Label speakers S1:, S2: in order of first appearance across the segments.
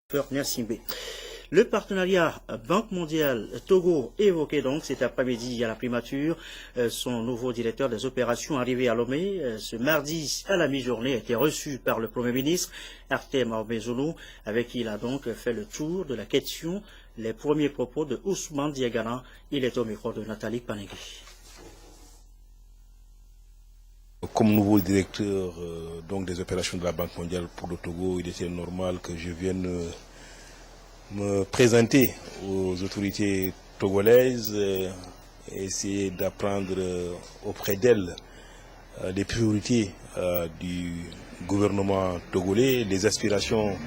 S1: Le partenariat Banque mondiale Togo évoqué donc cet après-midi à la primature. Son nouveau directeur des opérations arrivé à Lomé ce mardi à la mi-journée a été reçu par le Premier ministre Artem Aubezolo, avec qui il a donc fait le tour de la question. Les premiers propos de Ousmane Diagana. Il est au micro de Nathalie Panegui.
S2: Comme nouveau directeur donc des opérations de la Banque mondiale pour le Togo, il était normal que je vienne me présenter aux autorités togolaises et essayer d'apprendre auprès d'elles les priorités du gouvernement togolais, les aspirations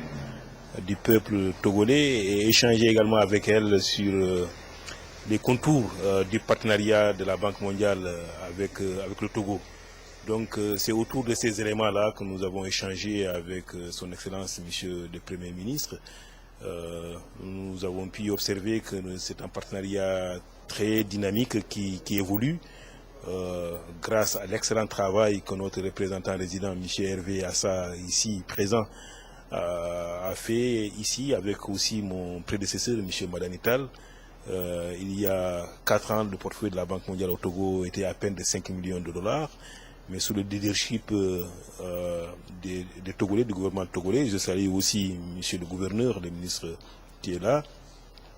S2: du peuple togolais et échanger également avec elles sur les contours du partenariat de la Banque mondiale avec le Togo. Donc c'est autour de ces éléments-là que nous avons échangé avec son Excellence, Monsieur le Premier ministre. Nous avons pu observer que c'est un partenariat très dynamique qui évolue grâce à l'excellent travail que notre représentant résident, M. Hervé Assa, ici présent, a fait ici avec aussi mon prédécesseur, M. Madanital. Il y a 4 ans, le portefeuille de la Banque mondiale au Togo était à peine de 5 millions de dollars. Mais sous le leadership des Togolais, du gouvernement togolais, je salue aussi monsieur le gouverneur, le ministre qui est là,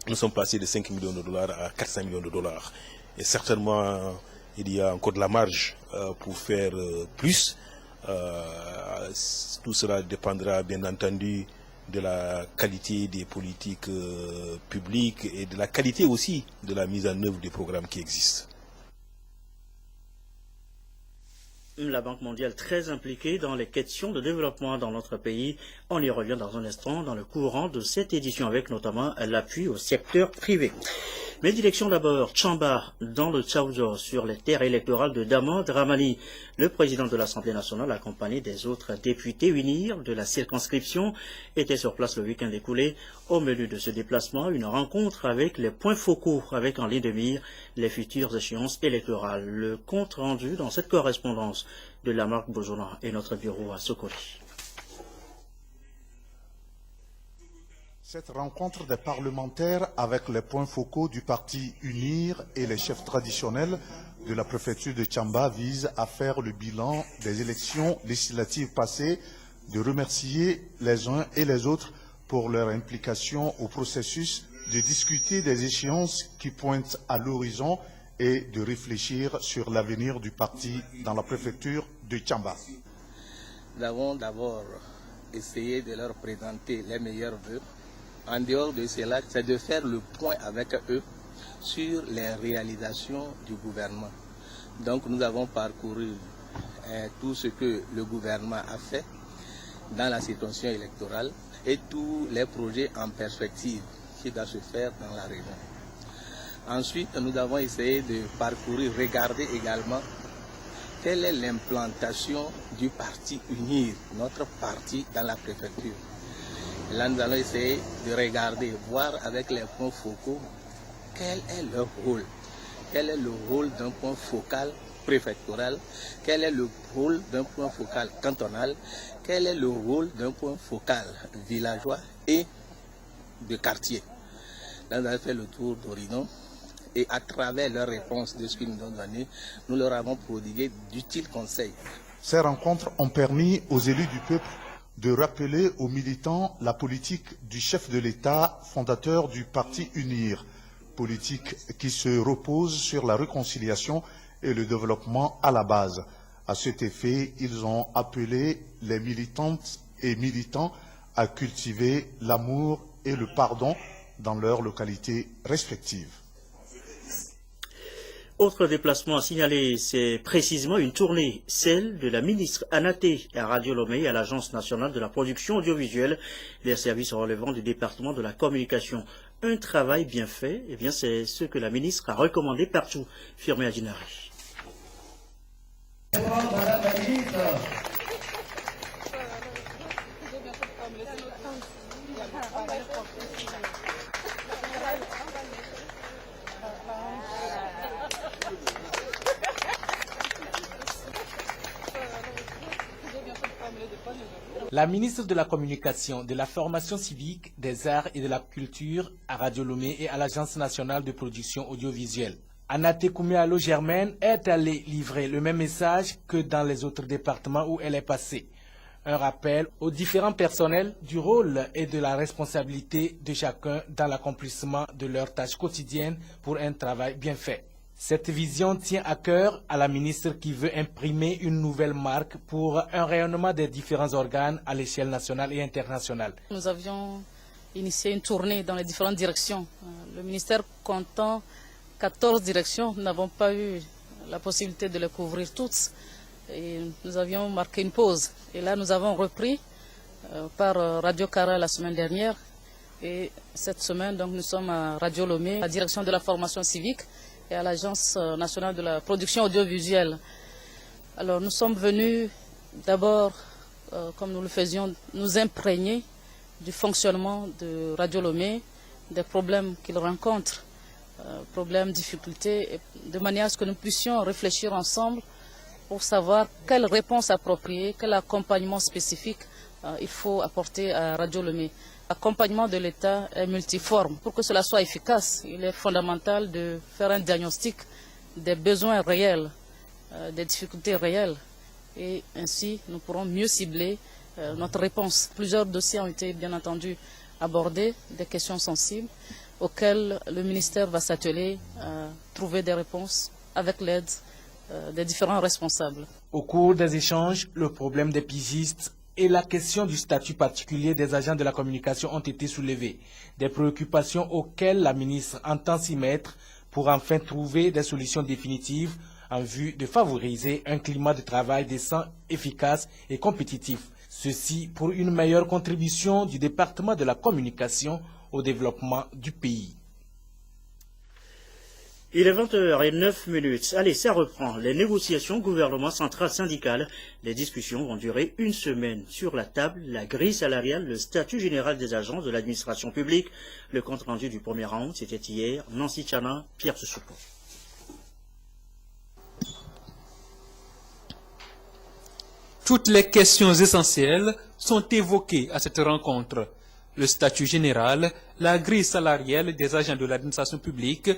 S2: nous sommes passés de 5 millions de dollars à 400 millions de dollars. Et certainement, il y a encore de la marge pour faire plus. Tout cela dépendra bien entendu de la qualité des politiques publiques et de la qualité aussi de la mise en œuvre des programmes qui existent.
S1: La Banque mondiale très impliquée dans les questions de développement dans notre pays. On y revient dans un instant dans le courant de cette édition avec notamment l'appui au secteur privé. Mais direction d'abord Tchamba dans le Tchaouzo sur les terres électorales de Daman Dramani. Le président de l'Assemblée nationale accompagné des autres députés UNIR de la circonscription était sur place le week-end écoulé. Au menu de ce déplacement, une rencontre avec les points focaux avec en ligne de mire les futures échéances électorales. Le compte rendu dans cette correspondance de Lamarck Bozona et notre bureau à Sokoli.
S3: Cette rencontre des parlementaires avec les points focaux du parti UNIR et les chefs traditionnels de la préfecture de Tchamba vise à faire le bilan des élections législatives passées, de remercier les uns et les autres pour leur implication au processus, de discuter des échéances qui pointent à l'horizon et de réfléchir sur l'avenir du parti dans la préfecture de Tchamba.
S4: Nous avons d'abord essayé de leur présenter les meilleurs vœux. En dehors de cela, c'est de faire le point avec eux sur les réalisations du gouvernement. Donc nous avons parcouru tout ce que le gouvernement a fait dans la situation électorale et tous les projets en perspective qui doivent se faire dans la région. Ensuite, nous avons essayé de parcourir, regarder également quelle est l'implantation du parti UNIR, notre parti dans la préfecture. Là, nous allons essayer de regarder, voir avec les points focaux, quel est leur rôle. Quel est le rôle d'un point focal préfectoral, quel est le rôle d'un point focal cantonal, quel est le rôle d'un point focal villageois et de quartier. Là, nous avons fait le tour d'horizon et à travers leurs réponses de ce qu'ils nous ont donné, nous leur avons prodigué d'utiles conseils.
S3: Ces rencontres ont permis aux élus du peuple de rappeler aux militants la politique du chef de l'État, fondateur du parti UNIR, politique qui se repose sur la réconciliation et le développement à la base. À cet effet, ils ont appelé les militantes et militants à cultiver l'amour et le pardon dans leurs localités respectives.
S1: Autre déplacement à signaler, c'est précisément une tournée, celle de la ministre Anaté à Radio Lomé et à l'Agence nationale de la production audiovisuelle, des services relevant du département de la communication. Un travail bien fait, eh bien c'est ce que la ministre a recommandé partout. Firmé Adjinari.
S5: La ministre de la Communication, de la Formation civique, des Arts et de la Culture à Radio Lomé et à l'Agence nationale de production audiovisuelle. Anaté Koumialo Germaine est allée livrer le même message que dans les autres départements où elle est passée. Un rappel aux différents personnels du rôle et de la responsabilité de chacun dans l'accomplissement de leurs tâches quotidiennes pour un travail bien fait. Cette vision tient à cœur à la ministre qui veut imprimer une nouvelle marque pour un rayonnement des différents organes à l'échelle nationale et internationale.
S6: Nous avions initié une tournée dans les différentes directions. Le ministère comptant 14 directions, nous n'avons pas eu la possibilité de les couvrir toutes. Et nous avions marqué une pause. Et là, nous avons repris par Radio Cara la semaine dernière. Et cette semaine, donc, nous sommes à Radio Lomé, à la direction de la formation civique et à l'Agence nationale de la production audiovisuelle. Alors, nous sommes venus d'abord, comme nous le faisions, nous imprégner du fonctionnement de Radio Lomé, des problèmes qu'il rencontre, problèmes, difficultés, de manière à ce que nous puissions réfléchir ensemble pour savoir quelle réponse appropriée, quel accompagnement spécifique il faut apporter à Radio Lomé. L'accompagnement de l'État est multiforme. Pour que cela soit efficace, il est fondamental de faire un diagnostic des besoins réels, des difficultés réelles. Et ainsi, nous pourrons mieux cibler notre réponse. Plusieurs dossiers ont été, bien entendu, abordés, des questions sensibles, auxquelles le ministère va s'atteler à trouver des réponses avec l'aide des différents responsables.
S5: Au cours des échanges, le problème des pigistes et la question du statut particulier des agents de la communication ont été soulevés. Des préoccupations auxquelles la ministre entend s'y mettre pour enfin trouver des solutions définitives en vue de favoriser un climat de travail décent, efficace et compétitif. Ceci pour une meilleure contribution du département de la communication au développement du pays.
S1: Il est 20h09. Allez, ça reprend. Les négociations gouvernement central syndical. Les discussions vont durer une semaine. Sur la table, la grille salariale, le statut général des agents de l'administration publique. Le compte rendu du premier round, c'était hier. Nancy Tchana, Pierre Soussoupo.
S7: Toutes les questions essentielles sont évoquées à cette rencontre. Le statut général, la grille salariale des agents de l'administration publique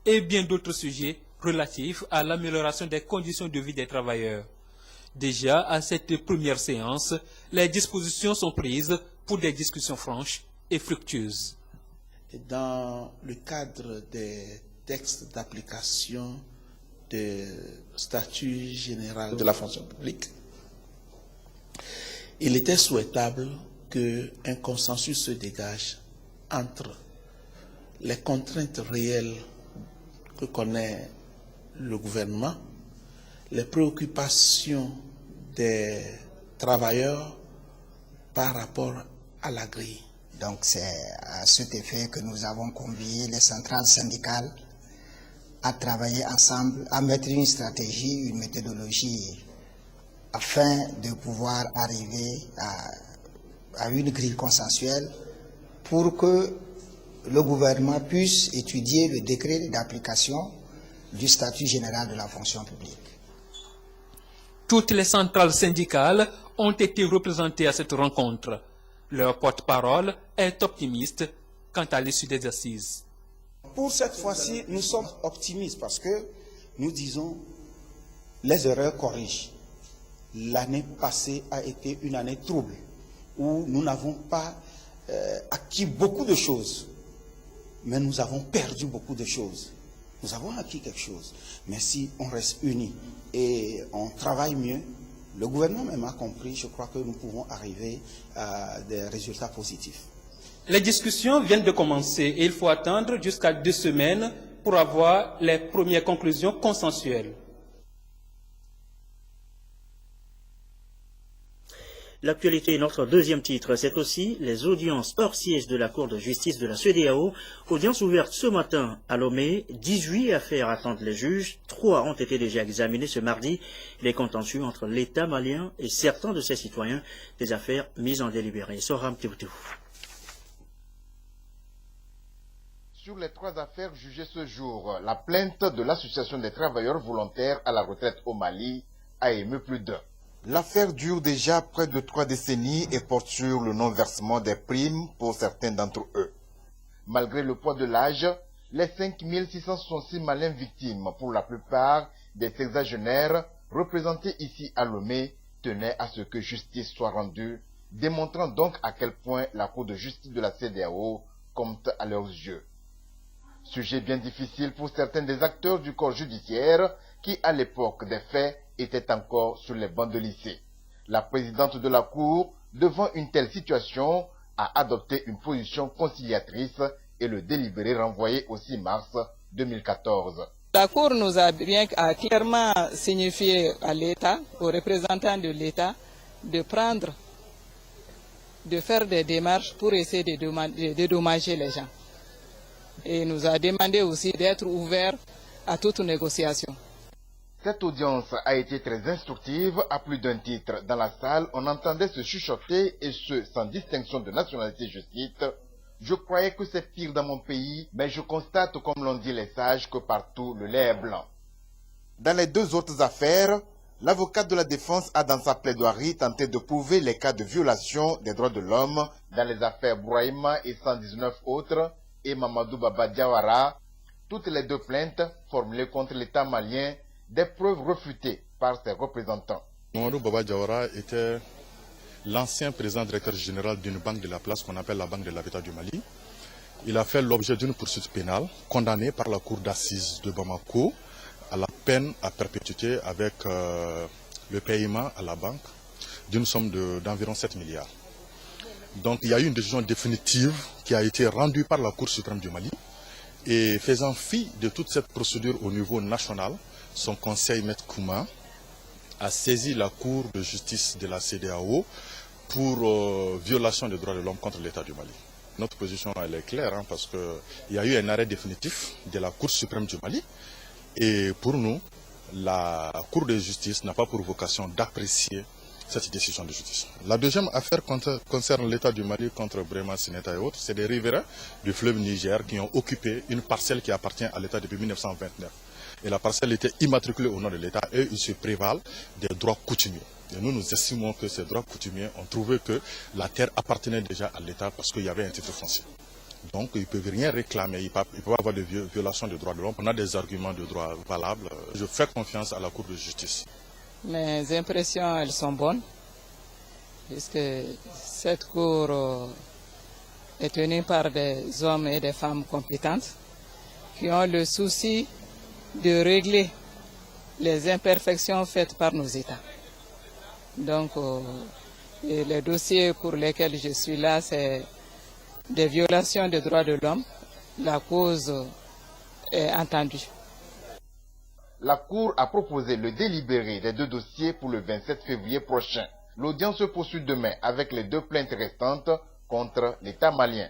S7: et bien d'autres sujets relatifs à l'amélioration des conditions de vie des travailleurs. Déjà, à cette première séance, les dispositions sont prises pour des discussions franches et fructueuses.
S8: Dans le cadre des textes d'application du statut général de la fonction publique, il était souhaitable qu'un consensus se dégage entre les contraintes réelles que connaît le gouvernement, les préoccupations des travailleurs par rapport à la grille.
S9: Donc c'est à cet effet que nous avons convié les centrales syndicales à travailler ensemble, à mettre une stratégie, une méthodologie afin de pouvoir arriver à une grille consensuelle pour que le gouvernement puisse étudier le décret d'application du statut général de la fonction publique.
S7: Toutes les centrales syndicales ont été représentées à cette rencontre. Leur porte-parole est optimiste quant à l'issue des assises.
S10: Pour cette fois-ci, nous sommes optimistes parce que nous disons les erreurs corrigent. L'année passée a été une année trouble où nous n'avons pas acquis beaucoup de choses, mais nous avons perdu beaucoup de choses. Nous avons acquis quelque chose, mais si on reste unis et on travaille mieux, le gouvernement même a compris, je crois que nous pouvons arriver à des résultats positifs.
S7: Les discussions viennent de commencer et il faut attendre jusqu'à 2 semaines pour avoir les premières conclusions consensuelles.
S1: L'actualité est notre deuxième titre. C'est aussi les audiences hors siège de la Cour de justice de la CEDEAO. Audience ouverte ce matin à Lomé. 18 affaires attendent les juges. 3 ont été déjà examinées ce mardi. Les contentieux entre l'État malien et certains de ses citoyens. Des affaires mises en délibéré. Soram Teutou.
S11: Sur les 3 affaires jugées ce jour, la plainte de l'Association des travailleurs volontaires à la retraite au Mali a ému plus d'un. L'affaire dure déjà près de 3 décennies et porte sur le non-versement des primes pour certains d'entre eux. Malgré le poids de l'âge, les 5666 Maliens victimes, pour la plupart des sexagénaires, représentés ici à Lomé, tenaient à ce que justice soit rendue, démontrant donc à quel point la Cour de justice de la CEDEAO compte à leurs yeux. Sujet bien difficile pour certains des acteurs du corps judiciaire qui, à l'époque des faits, étaient encore sur les bancs de lycée. La présidente de la Cour, devant une telle situation, a adopté une position conciliatrice et le délibéré renvoyé au 6 mars 2014.
S12: La Cour nous a clairement signifié à l'État, aux représentants de l'État, de faire des démarches pour essayer de dédommager les gens. Et nous a demandé aussi d'être ouvert à toute négociation.
S11: Cette audience a été très instructive à plus d'un titre. Dans la salle, on entendait se chuchoter, et ce, sans distinction de nationalité, je cite, « Je croyais que c'est pire dans mon pays, mais je constate, comme l'ont dit les sages, que partout le lait est blanc. » Dans les deux autres affaires, l'avocate de la défense a dans sa plaidoirie tenté de prouver les cas de violation des droits de l'homme dans les affaires Bouraïma et 119 autres, et Mamadou Baba Diawara, toutes les deux plaintes formulées contre l'État malien, des preuves refutées par ses représentants.
S13: Mamadou Baba Diawara était l'ancien président directeur général d'une banque de la place qu'on appelle la Banque de l'Habitat du Mali. Il a fait l'objet d'une poursuite pénale, condamné par la cour d'assises de Bamako à la peine à perpétuité avec le paiement à la banque d'une somme d'environ 7 milliards. Donc il y a eu une décision définitive qui a été rendue par la Cour suprême du Mali et faisant fi de toute cette procédure au niveau national, son conseil Maître Kouma a saisi la Cour de justice de la CEDEAO pour violation des droits de l'homme contre l'État du Mali. Notre position elle est claire parce qu'il y a eu un arrêt définitif de la Cour suprême du Mali et pour nous, la Cour de justice n'a pas pour vocation d'apprécier cette décision de justice. La deuxième affaire concerne l'État du Mali contre Brema, Sineta et autres. C'est des riverains du fleuve Niger qui ont occupé une parcelle qui appartient à l'État depuis 1929. Et la parcelle était immatriculée au nom de l'État et ils se prévalent des droits coutumiers. Et nous, nous estimons que ces droits coutumiers ont trouvé que la terre appartenait déjà à l'État parce qu'il y avait un titre foncier. Donc ils ne peuvent rien réclamer, ils ne peuvent avoir de violations de droits de l'homme. On a des arguments de droit valables. Je fais confiance à la Cour de justice.
S12: Mes impressions, elles sont bonnes, puisque cette Cour est tenue par des hommes et des femmes compétentes qui ont le souci de régler les imperfections faites par nos États. Donc, les dossiers pour lesquels je suis là, c'est des violations des droits de l'homme. La cause est entendue.
S11: La Cour a proposé le délibéré des deux dossiers pour le 27 février prochain. L'audience se poursuit demain avec les deux plaintes restantes contre l'État malien.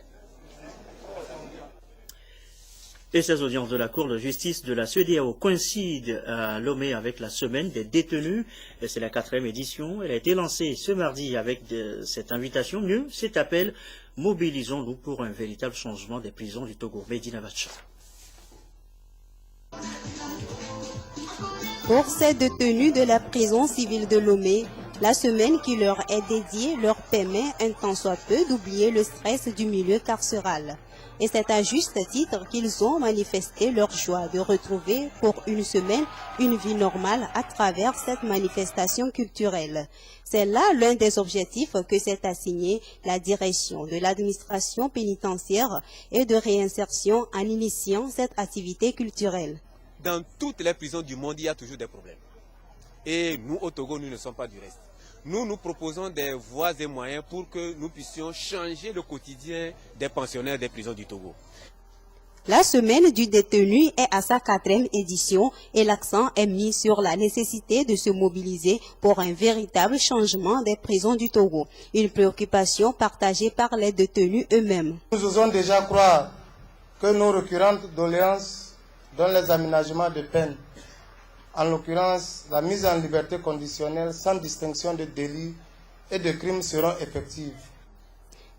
S1: Et ces audiences de la Cour de justice de la CEDEAO coïncident à Lomé avec la semaine des détenus. C'est la 4e édition. Elle a été lancée ce mardi avec cette invitation, mieux cet appel. Mobilisons-nous pour un véritable changement des prisons du Togo. Medina Bacha.
S14: Pour ces détenus de la prison civile de Lomé, la semaine qui leur est dédiée leur permet un tant soit peu d'oublier le stress du milieu carcéral. Et c'est à juste titre qu'ils ont manifesté leur joie de retrouver pour une semaine une vie normale à travers cette manifestation culturelle. C'est là l'un des objectifs que s'est assigné la direction de l'administration pénitentiaire et de réinsertion en initiant cette activité culturelle.
S15: Dans toutes les prisons du monde, il y a toujours des problèmes. Et nous, au Togo, nous ne sommes pas du reste. Nous proposons des voies et moyens pour que nous puissions changer le quotidien des pensionnaires des prisons du Togo.
S14: La semaine du détenu est à sa 4e édition et l'accent est mis sur la nécessité de se mobiliser pour un véritable changement des prisons du Togo. Une préoccupation partagée par les détenus eux-mêmes.
S16: Nous osons déjà croire que nos récurrentes doléances dans les aménagements de peine, en l'occurrence la mise en liberté conditionnelle sans distinction de délits et de crimes seront effectives.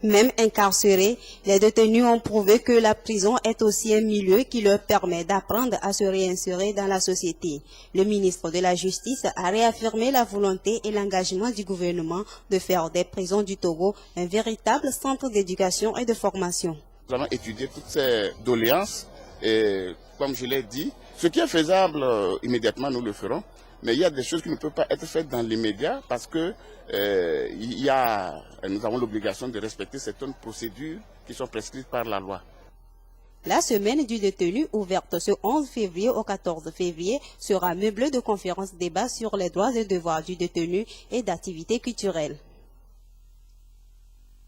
S14: Même incarcérés, les détenus ont prouvé que la prison est aussi un milieu qui leur permet d'apprendre à se réinsérer dans la société. Le ministre de la Justice a réaffirmé la volonté et l'engagement du gouvernement de faire des prisons du Togo un véritable centre d'éducation et de formation.
S17: Nous allons étudier toutes ces doléances et, comme je l'ai dit, ce qui est faisable immédiatement, nous le ferons. Mais il y a des choses qui ne peuvent pas être faites dans l'immédiat parce que nous avons l'obligation de respecter certaines procédures qui sont prescrites par la loi.
S14: La semaine du détenu, ouverte ce 11 février au 14 février, sera meublée de conférences débats sur les droits et devoirs du détenu et d'activités culturelles.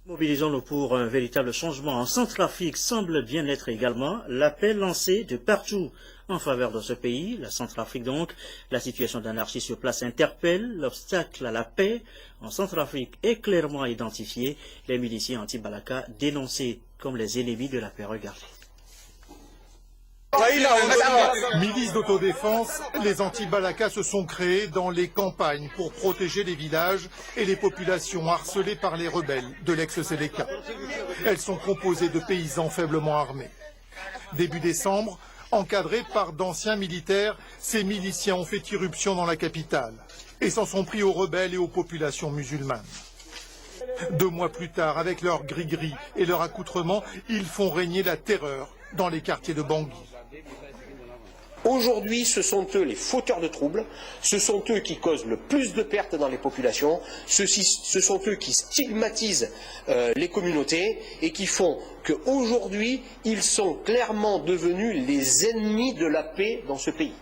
S1: Mobilisons-nous pour un véritable changement en Centrafrique semble bien être également l'appel lancé de partout en faveur de ce pays, la Centrafrique donc. La situation d'anarchie sur place interpelle, l'obstacle à la paix en Centrafrique est clairement identifié, les miliciens anti-Balaka dénoncés comme les ennemis de la paix. Regardez.
S18: Milices d'autodéfense, les anti-Balaka se sont créés dans les campagnes pour protéger les villages et les populations harcelées par les rebelles de l'ex-Séléka. Elles sont composées de paysans faiblement armés. Début décembre, encadrés par d'anciens militaires, ces miliciens ont fait irruption dans la capitale et s'en sont pris aux rebelles et aux populations musulmanes. 2 mois plus tard, avec leur gris-gris et leur accoutrement, ils font régner la terreur dans les quartiers de Bangui.
S19: Aujourd'hui, ce sont eux les fauteurs de troubles, ce sont eux qui causent le plus de pertes dans les populations, ce sont eux qui stigmatisent les communautés et qui font qu'aujourd'hui, ils sont clairement devenus les ennemis de la paix dans ce pays.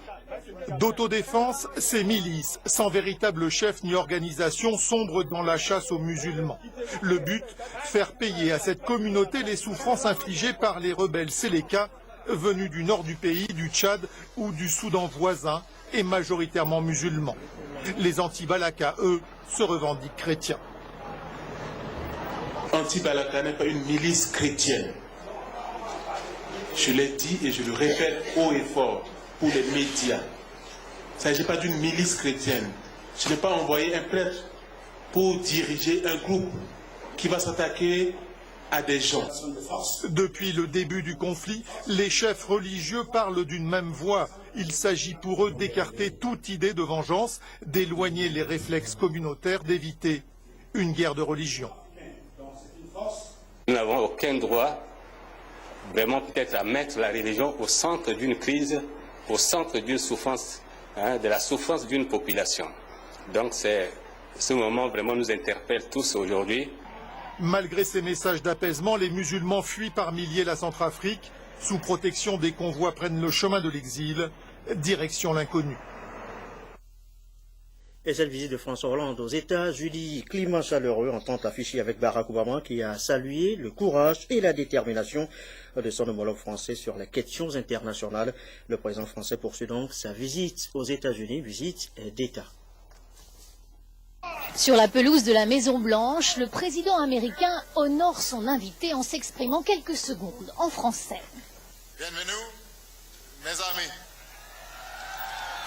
S18: D'autodéfense, ces milices, sans véritable chef ni organisation, sombrent dans la chasse aux musulmans. Le but, faire payer à cette communauté les souffrances infligées par les rebelles Séléka, venus du nord du pays, du Tchad ou du Soudan voisin, et majoritairement musulmans. Les anti-Balaka, eux, se revendiquent chrétiens.
S20: Anti-Balaka n'est pas une milice chrétienne. Je l'ai dit et je le répète haut et fort pour les médias. Il ne s'agit pas d'une milice chrétienne. Je n'ai pas envoyé un prêtre pour diriger un groupe qui va s'attaquer à des gens.
S18: Depuis le début du conflit, les chefs religieux parlent d'une même voix. Il s'agit pour eux d'écarter toute idée de vengeance, d'éloigner les réflexes communautaires, d'éviter une guerre de religion.
S21: Nous n'avons aucun droit, vraiment peut-être, à mettre la religion au centre d'une crise, au centre d'une souffrance, de la souffrance d'une population. Donc ce moment vraiment nous interpelle tous aujourd'hui.
S18: Malgré ces messages d'apaisement, les musulmans fuient par milliers la Centrafrique. Sous protection, des convois prennent le chemin de l'exil, direction l'inconnu.
S1: Et cette visite de François Hollande aux États-Unis, climat chaleureux, entente affichée avec Barack Obama qui a salué le courage et la détermination de son homologue français sur les questions internationales. Le président français poursuit donc sa visite aux États-Unis, visite d'État.
S22: Sur la pelouse de la Maison-Blanche, le président américain honore son invité en s'exprimant quelques secondes en français.
S23: Bienvenue, mes amis.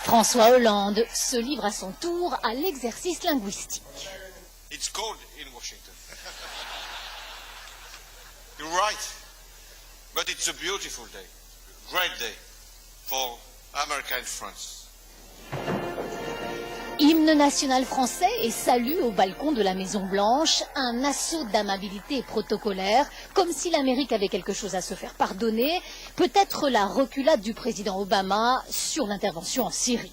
S22: François Hollande se livre à son tour à l'exercice linguistique.
S23: It's cold in Washington. You're right, but it's a beautiful day, great day for America and France.
S22: Hymne national français et salut au balcon de la Maison-Blanche, un assaut d'amabilité protocolaire, comme si l'Amérique avait quelque chose à se faire pardonner, peut-être la reculade du président Obama sur l'intervention en Syrie.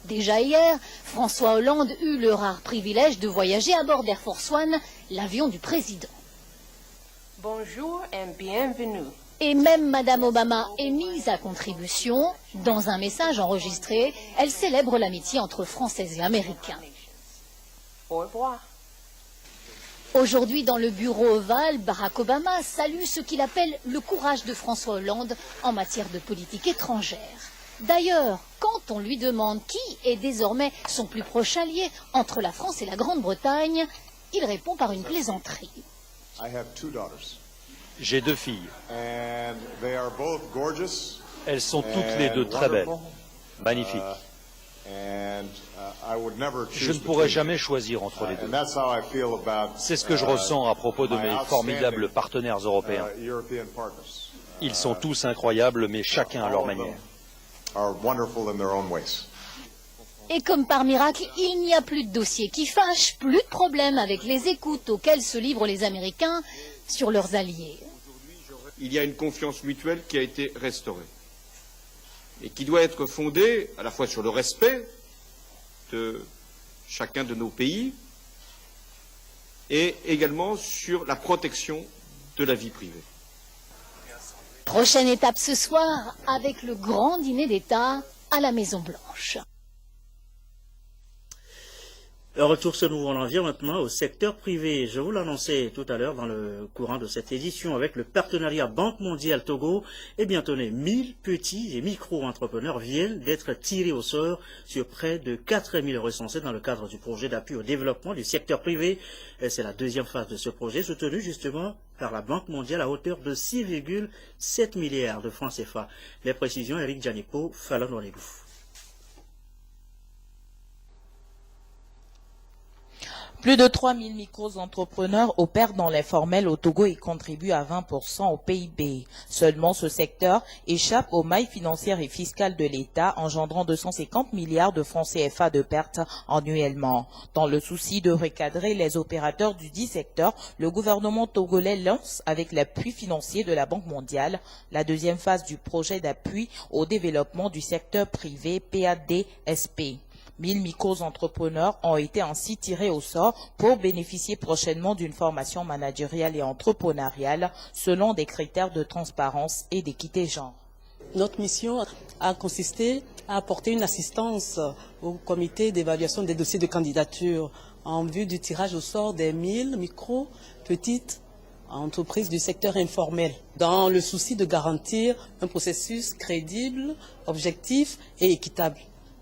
S22: Déjà hier, François Hollande eut le rare privilège de voyager à bord d'Air Force One, l'avion du président.
S24: Bonjour et bienvenue.
S22: Et même Madame Obama est mise à contribution. Dans un message enregistré, elle célèbre l'amitié entre Français et Américains.
S24: Au revoir.
S22: Aujourd'hui, dans le bureau ovale, Barack Obama salue ce qu'il appelle le courage de François Hollande en matière de politique étrangère. D'ailleurs, quand on lui demande qui est désormais son plus proche allié entre la France et la Grande-Bretagne, il répond par une plaisanterie.
S25: J'ai 2 filles. Elles sont toutes les 2 très belles, magnifiques.
S2: Je ne pourrai jamais choisir entre les deux. C'est ce que je ressens à propos de mes formidables partenaires européens. Ils sont tous incroyables, mais chacun à leur manière.
S22: Et comme par miracle, il n'y a plus de dossiers qui fâchent, plus de problèmes avec les écoutes auxquelles se livrent les Américains sur leurs alliés.
S3: Il y a une confiance mutuelle qui a été restaurée et qui doit être fondée à la fois sur le respect de chacun de nos pays et également sur la protection de la vie privée.
S22: Prochaine étape ce soir avec le grand dîner d'État à la Maison-Blanche.
S1: Retour ce nouveau en vient maintenant au secteur privé. Je vous l'annonçais tout à l'heure dans le courant de cette édition avec le partenariat Banque mondiale Togo. Et bien tenez, 1000 petits et micro-entrepreneurs viennent d'être tirés au sort sur près de 4000 recensés dans le cadre du projet d'appui au développement du secteur privé. C'est la deuxième phase de ce projet soutenu justement par la Banque mondiale à hauteur de 6,7 milliards de francs CFA. Les précisions, Eric Djanipo, Fallon Olegou.
S4: Plus de 3000 micro-entrepreneurs opèrent dans l'informel au Togo et contribuent à 20% au PIB. Seulement, ce secteur échappe aux mailles financières et fiscales de l'État, engendrant 250 milliards de francs CFA de pertes annuellement. Dans le souci de recadrer les opérateurs du dit secteur, le gouvernement togolais lance, avec l'appui financier de la Banque mondiale, la deuxième phase du projet d'appui au développement du secteur privé PADSP. 1000 micro-entrepreneurs ont été ainsi tirés au sort pour bénéficier prochainement d'une formation managériale et entrepreneuriale selon des critères de transparence et d'équité genre.
S6: Notre mission a consisté à apporter une assistance au comité d'évaluation des dossiers de candidature en vue du tirage au sort des 1000 petites entreprises du secteur informel, dans le souci de garantir un processus crédible, objectif et équitable.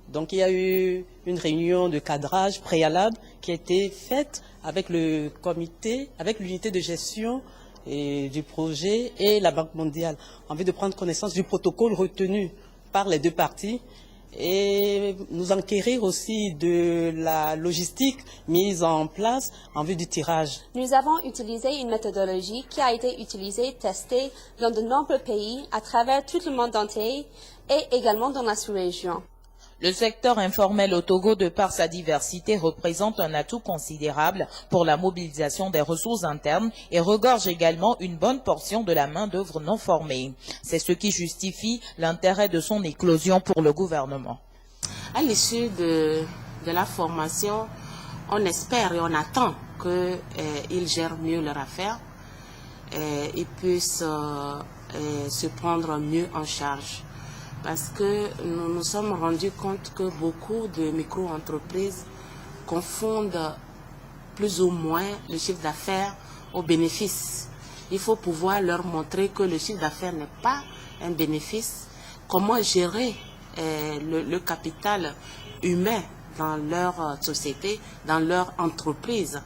S6: Donc il y a eu une réunion de cadrage préalable qui a été faite avec le comité, avec l'unité de gestion du projet et la Banque mondiale, en vue de prendre connaissance du protocole retenu par les deux parties et nous enquérir aussi de la logistique mise en place en vue du tirage.
S25: Nous avons utilisé une méthodologie qui a été utilisée, testée dans de nombreux pays à travers tout le monde entier et également dans la sous-région.
S4: Le secteur informel au Togo, de par sa diversité, représente un atout considérable pour la mobilisation des ressources internes et regorge également une bonne portion de la main-d'œuvre non formée. C'est ce qui justifie l'intérêt de son éclosion pour le gouvernement.
S26: À l'issue de la formation, on espère et on attend qu'ils gèrent mieux leur affaire et puissent se prendre mieux en charge. Parce que nous nous sommes rendus compte que beaucoup de micro-entreprises confondent plus ou moins le chiffre d'affaires au bénéfice. Il faut pouvoir leur montrer que le chiffre d'affaires n'est pas un bénéfice. Comment gérer le capital humain dans leur société, dans leur entreprise.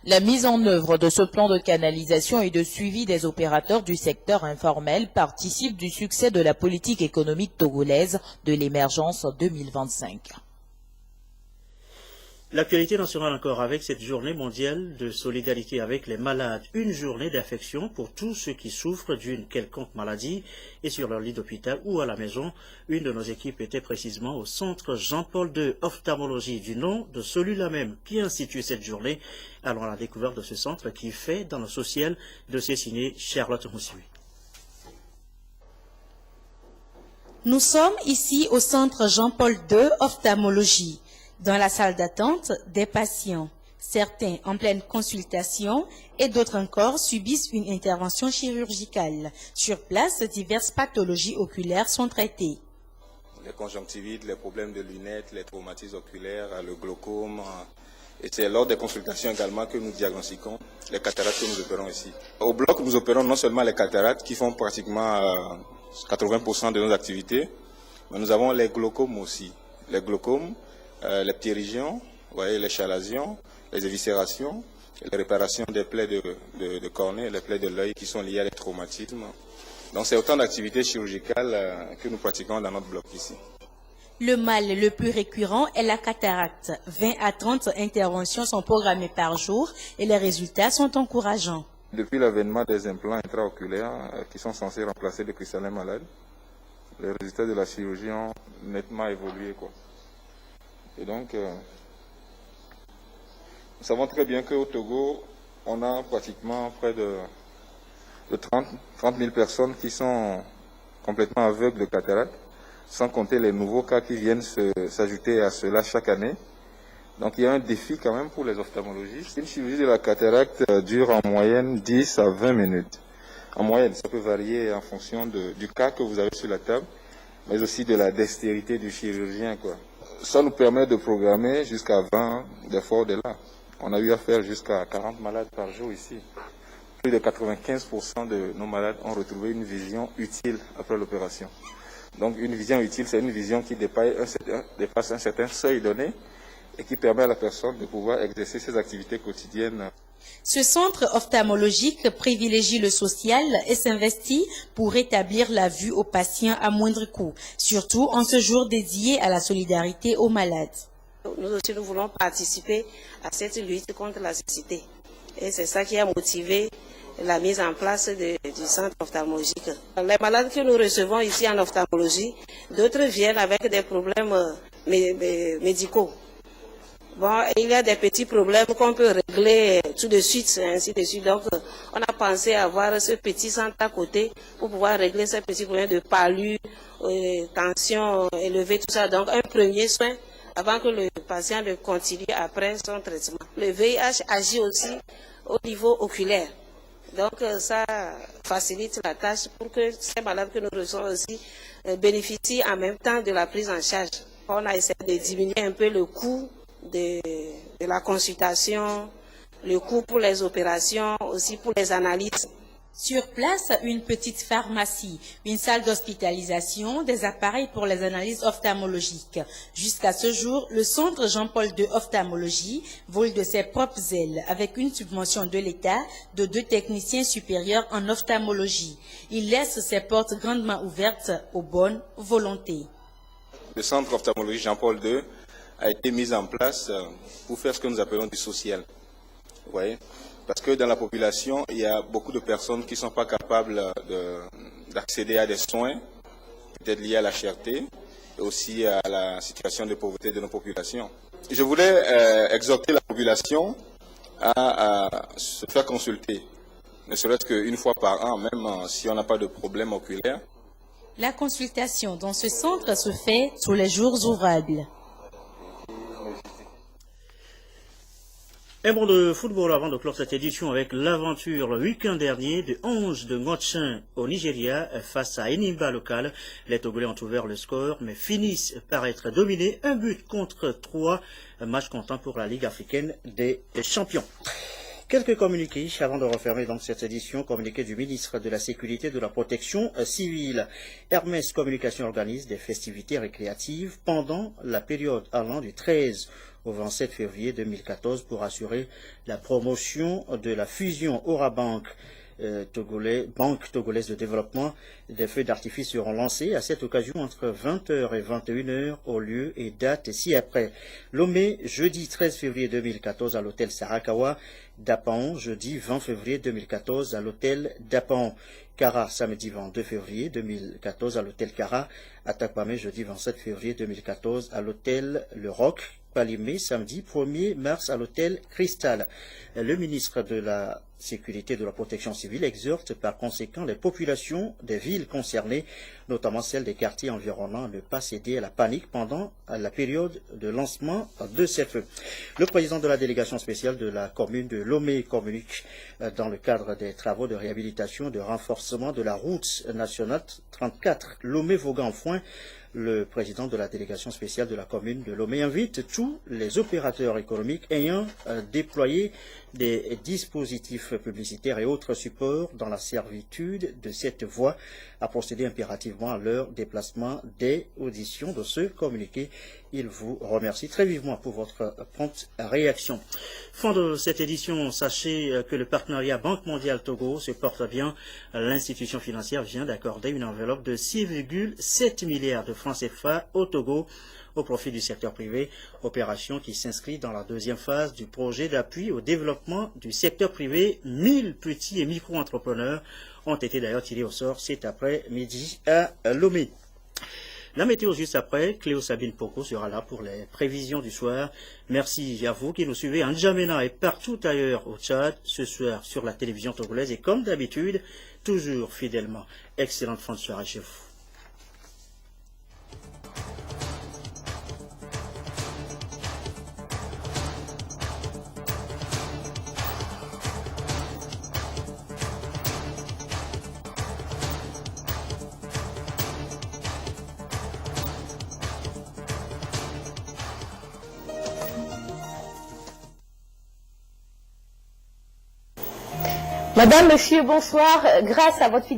S4: La mise en œuvre de ce plan de canalisation et de suivi des opérateurs du secteur informel participe du succès de la politique économique togolaise de l'émergence 2025.
S1: L'actualité nationale encore avec cette journée mondiale de solidarité avec les malades. Une journée d'affection pour tous ceux qui souffrent d'une quelconque maladie et sur leur lit d'hôpital ou à la maison. Une de nos équipes était précisément au centre Jean-Paul II Ophtalmologie, du nom de celui-là même qui institue cette journée. Allons à la découverte de ce centre qui fait dans le social de ses signé Charlotte Moussoui.
S27: Nous sommes ici au centre Jean-Paul II Ophtalmologie. Dans la salle d'attente, des patients, certains en pleine consultation et d'autres encore subissent une intervention chirurgicale. Sur place, diverses pathologies oculaires sont traitées.
S28: Les conjonctivites, les problèmes de lunettes, les traumatismes oculaires, le glaucome. Et c'est lors des consultations également que nous diagnostiquons les cataractes que nous opérons ici. Au bloc, nous opérons non seulement les cataractes qui font pratiquement 80% de nos activités, mais nous avons les glaucomes aussi. Les glaucomes, les ptérygions, les chalazions, les éviscérations, les réparations des plaies de cornée, les plaies de l'œil qui sont liées à des traumatismes. Donc c'est autant d'activités chirurgicales que nous pratiquons dans notre bloc ici.
S27: Le mal le plus récurrent est la cataracte. 20 à 30 interventions sont programmées par jour et les résultats sont encourageants.
S28: Depuis l'avènement des implants intraoculaires qui sont censés remplacer les cristallins malades, les résultats de la chirurgie ont nettement évolué, quoi. Et donc, nous savons très bien qu'au Togo, on a pratiquement près de 30 000 personnes qui sont complètement aveugles de cataracte, sans compter les nouveaux cas qui viennent s'ajouter à cela chaque année. Donc il y a un défi quand même pour les ophtalmologistes. Une chirurgie de la cataracte dure en moyenne 10 à 20 minutes. En moyenne, ça peut varier en fonction du cas que vous avez sur la table, mais aussi de la dextérité du chirurgien, quoi. Ça nous permet de programmer jusqu'à 20 des fois au-delà. On a eu à faire jusqu'à 40 malades par jour ici. Plus de 95% de nos malades ont retrouvé une vision utile après l'opération. Donc une vision utile, c'est une vision qui dépasse un certain seuil donné et qui permet à la personne de pouvoir exercer ses activités quotidiennes.
S27: Ce centre ophtalmologique privilégie le social et s'investit pour rétablir la vue aux patients à moindre coût, surtout en ce jour dédié à la solidarité aux malades.
S5: Nous aussi, nous voulons participer à cette lutte contre la cécité. Et c'est ça qui a motivé la mise en place du centre ophtalmologique. Les malades que nous recevons ici en ophtalmologie, d'autres viennent avec des problèmes médicaux. Bon, il y a des petits problèmes qu'on peut régler tout de suite, ainsi de suite. Donc, on a pensé avoir ce petit centre à côté pour pouvoir régler ces petits problèmes de palud, tension élevée, tout ça. Donc, un premier soin avant que le patient ne continue après son traitement. Le VIH agit aussi au niveau oculaire. Donc, ça facilite la tâche pour que ces malades que nous recevons aussi bénéficient en même temps de la prise en charge. On a essayé de diminuer un peu le coût de la consultation, le coût pour les opérations, aussi pour les analyses.
S27: Sur place, une petite pharmacie, une salle d'hospitalisation, des appareils pour les analyses ophtalmologiques. Jusqu'à ce jour, le centre Jean-Paul II Ophtalmologie vole de ses propres ailes avec une subvention de l'État de 2 techniciens supérieurs en ophtalmologie. Il laisse ses portes grandement ouvertes aux bonnes volontés.
S28: Le centre ophtalmologie Jean-Paul II a été mis en place pour faire ce que nous appelons du social. Vous voyez ? Parce que dans la population, il y a beaucoup de personnes qui ne sont pas capables d'accéder à des soins, peut-être liés à la cherté, et aussi à la situation de pauvreté de nos populations. Je voulais exhorter la population à se faire consulter, ne serait-ce qu'une fois par an, même si on n'a pas de problème oculaire.
S27: La consultation dans ce centre se fait tous les jours ouvrables.
S1: Un mot de football avant de clore cette édition avec l'aventure le week-end dernier de Ange de Ngotchin au Nigeria face à Enimba local. Les Togolais ont ouvert le score mais finissent par être dominés 1 but contre 3. Un match comptant pour la Ligue africaine des champions. Quelques communiqués avant de refermer donc cette édition. Communiqué du ministre de la Sécurité et de la Protection civile. Hermès Communication organise des festivités récréatives pendant la période allant du 13 au 27 février 2014 pour assurer la promotion de la fusion Orabank Banque togolaise de développement. Des feux d'artifice seront lancés à cette occasion entre 20h et 21h au lieu et date ci-après. Lomé, jeudi 13 février 2014 à l'hôtel Sarakawa. Dapan, jeudi 20 février 2014 à l'hôtel Dapan. Kara, samedi 22 février 2014 à l'hôtel Kara. Atakpame, jeudi 27 février 2014 à l'hôtel Le Roc. Palimé, samedi 1er mars à l'hôtel Cristal. Le ministre de la Sécurité et de la Protection civile exhorte par conséquent les populations des villes concernées, notamment celles des quartiers environnants, à ne pas céder à la panique pendant la période de lancement de ces feux. Le président de la délégation spéciale de la commune de Lomé communique dans le cadre des travaux de réhabilitation de renforcement de la route nationale 34 Lomé-Vaughan-Foin. Le président de la délégation spéciale de la commune de Lomé invite tous les opérateurs économiques ayant déployé des dispositifs publicitaires et autres supports dans la servitude de cette voie à procéder impérativement à leur déplacement dès audition de ce communiqué. Il vous remercie très vivement pour votre prompte réaction. Fin de cette édition, sachez que le partenariat Banque mondiale Togo se porte bien. L'institution financière vient d'accorder une enveloppe de 6,7 milliards de francs CFA au Togo au profit du secteur privé, opération qui s'inscrit dans la deuxième phase du projet d'appui au développement du secteur privé. 1000 petits et micro-entrepreneurs ont été d'ailleurs tirés au sort cet après-midi à Lomé. La météo juste après, Cléo Sabine Poko sera là pour les prévisions du soir. Merci à vous qui nous suivez à N'Djamena et partout ailleurs au Tchad, ce soir sur la télévision togolaise et comme d'habitude, toujours fidèlement. Excellente fin de soirée chez vous.
S22: Madame, Monsieur, bonsoir. Grâce à votre